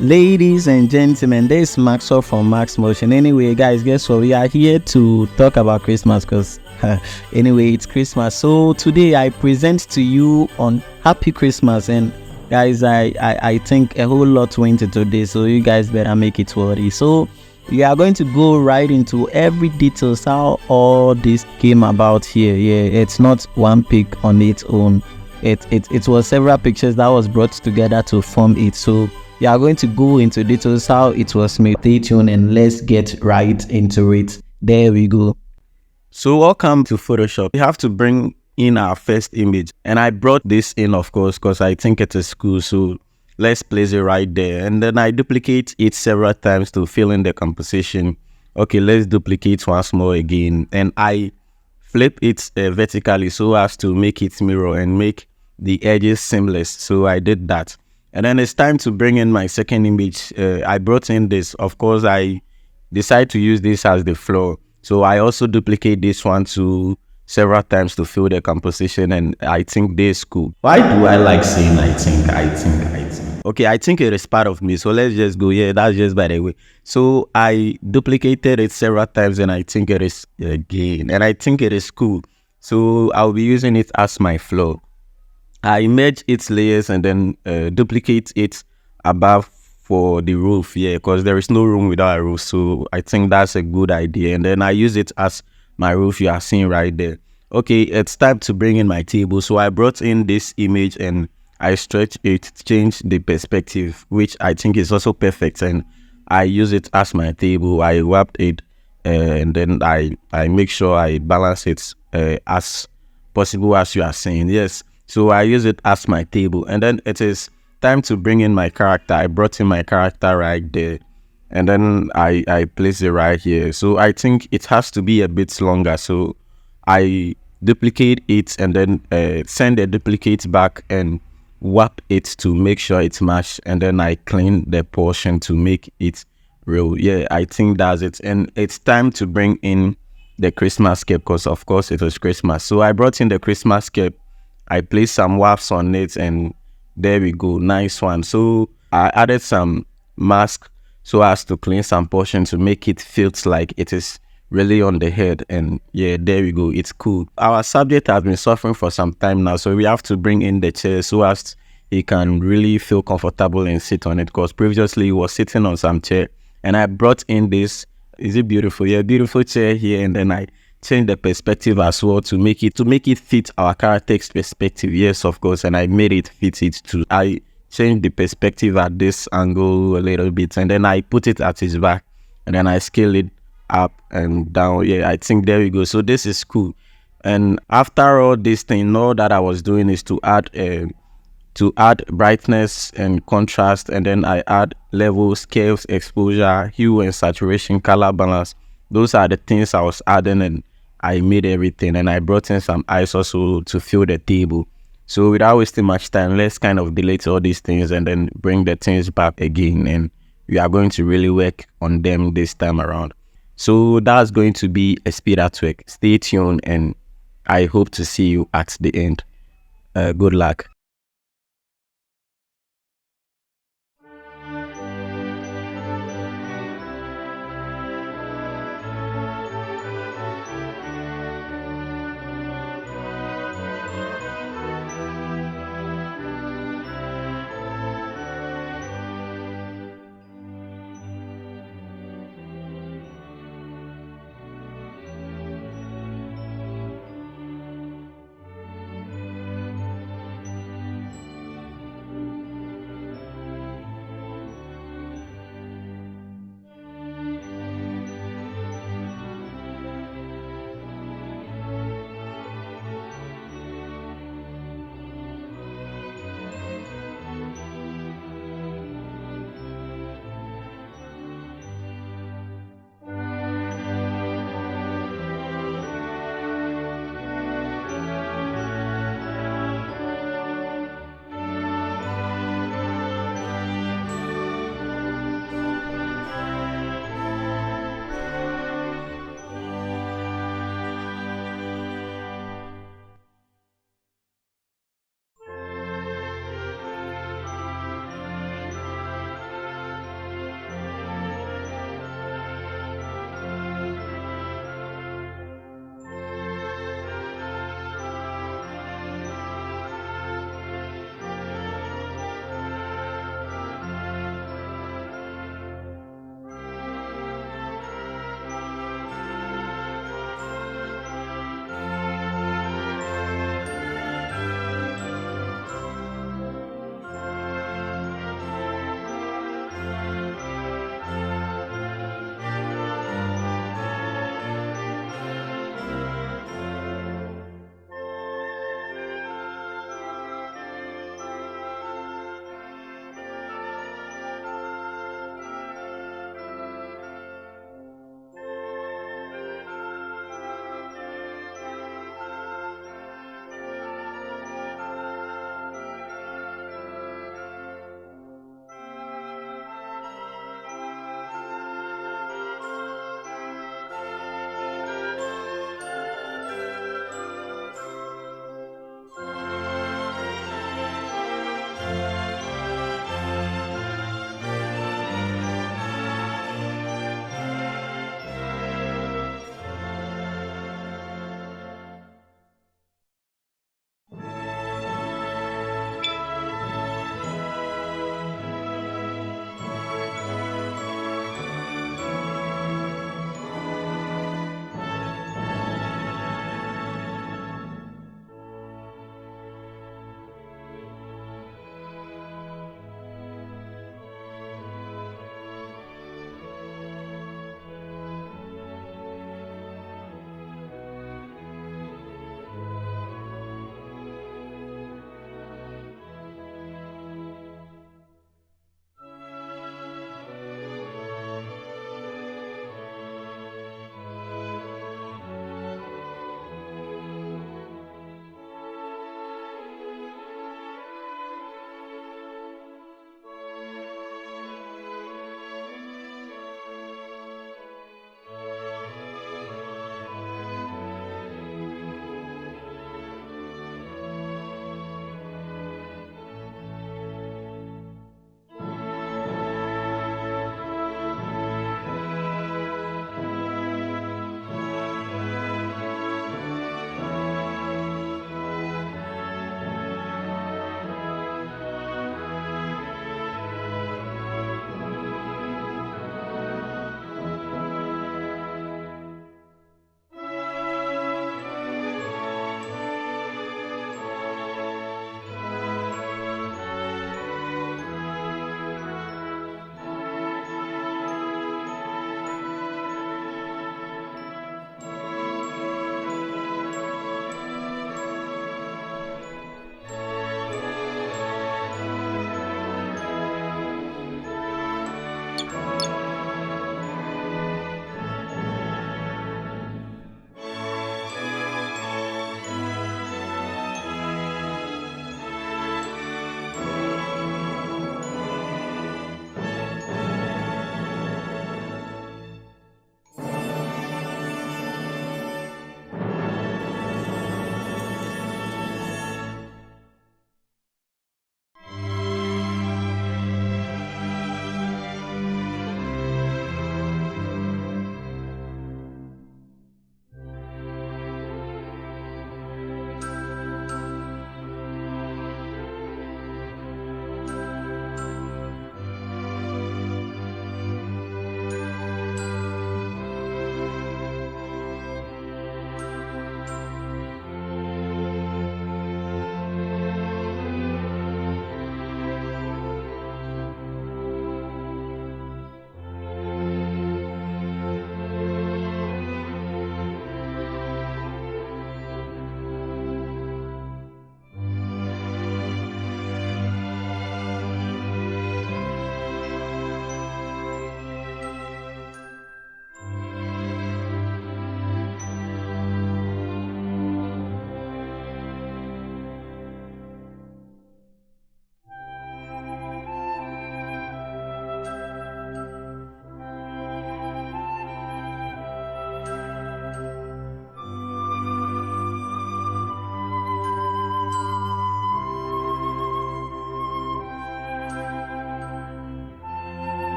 Ladies and gentlemen, this is Maxwell from Max Motion. Anyway, guys, guess what? We are here to talk about Christmas because, anyway, it's Christmas. So today I present to you on Happy Christmas. And guys, I think a whole lot went into this, so you guys better make it worthy. So we are going to go right into every details how all this came about here. Yeah, it's not one pic on its own. It was several pictures that was brought together to form it. So we are going to go into details how it was made. Stay tuned and let's get right into it. There we go. So welcome to Photoshop. We have to bring in our first image, and I brought this in, of course, because I think it is cool. So let's place it right there, and then I duplicate it several times to fill in the composition. Okay, let's duplicate once more again, and I flip it vertically so as to make it mirror and make the edges seamless. So I did that. And then it's time to bring in my second image. I brought in this. Of course, I decide to use this as the floor. So I also duplicate this one to several times to fill the composition, and I think this is cool. Why do I like saying I think? Okay, I think it is part of me. So let's just go. Yeah, that's just by the way. So I duplicated it several times, and I think it is again, and I think it is cool. So I'll be using it as my floor. I merge its layers and then duplicate it above for the roof, yeah, because there is no room without a roof. So I think that's a good idea. And then I use it as my roof you are seeing right there. Okay, it's time to bring in my table. So I brought in this image and I stretch it, change the perspective, which I think is also perfect. And I use it as my table. I wrapped it and then I make sure I balance it as possible as you are saying. Yes. So I use it as my table, and then it is time to bring in my character. I brought in my character right there, and then I place it right here. So I think it has to be a bit longer. So I duplicate it and then send the duplicate back and warp it to make sure it's matched, and then I clean the portion to make it real. Yeah, I think that's it. And it's time to bring in the Christmas cape because of course it was Christmas. So I brought in the Christmas cape. I placed some wafts on it, and there we go. Nice one. So I added some mask so as to clean some portion to make it feel like it is really on the head. And yeah, there we go. It's cool. Our subject has been suffering for some time now, so we have to bring in the chair so as he can really feel comfortable and sit on it, because previously he was sitting on some chair, and I brought in this. Is it beautiful? Yeah, beautiful chair here, and then I change the perspective as well to make it fit our character's perspective. Yes, of course, and I made it fit it too. I changed the perspective at this angle a little bit, and then I put it at his back, and then I scale it up and down. Yeah, I think there we go. So this is cool. And after all this thing, all that I was doing is to add brightness and contrast, and then I add level, scales, exposure, hue and saturation, color balance. Those are the things I was adding, and I made everything, and I brought in some eyes also to fill the table. So without wasting much time, let's kind of delete all these things and then bring the things back again, and we are going to really work on them this time around. So that's going to be a speed at work. Stay tuned, and I hope to see you at the end. Good luck.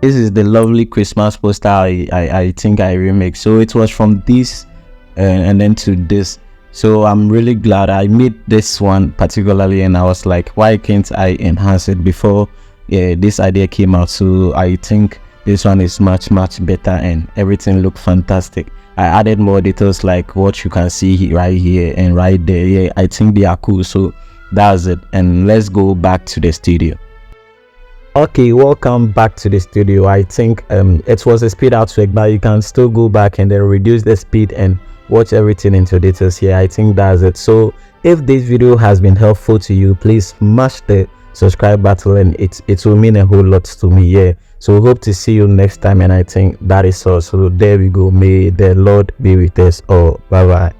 This is the lovely Christmas poster I think I remixed. So it was from this and then to this. So I'm really glad I made this one particularly, and I was like, why can't I enhance it before this idea came out? So I think this one is much better and everything looked fantastic. I added more details like what you can see right here and right there. Yeah, I think they are cool. So that's it, and let's go back to the studio. Okay, welcome back to the studio. I think it was a speed out trick, but you can still go back and then reduce the speed and watch everything into details here. I think that's it. So if this video has been helpful to you, please smash the subscribe button, and it will mean a whole lot to me. Yeah, so hope to see you next time, and I think that is all. So there we go. May the Lord be with us all. Bye bye.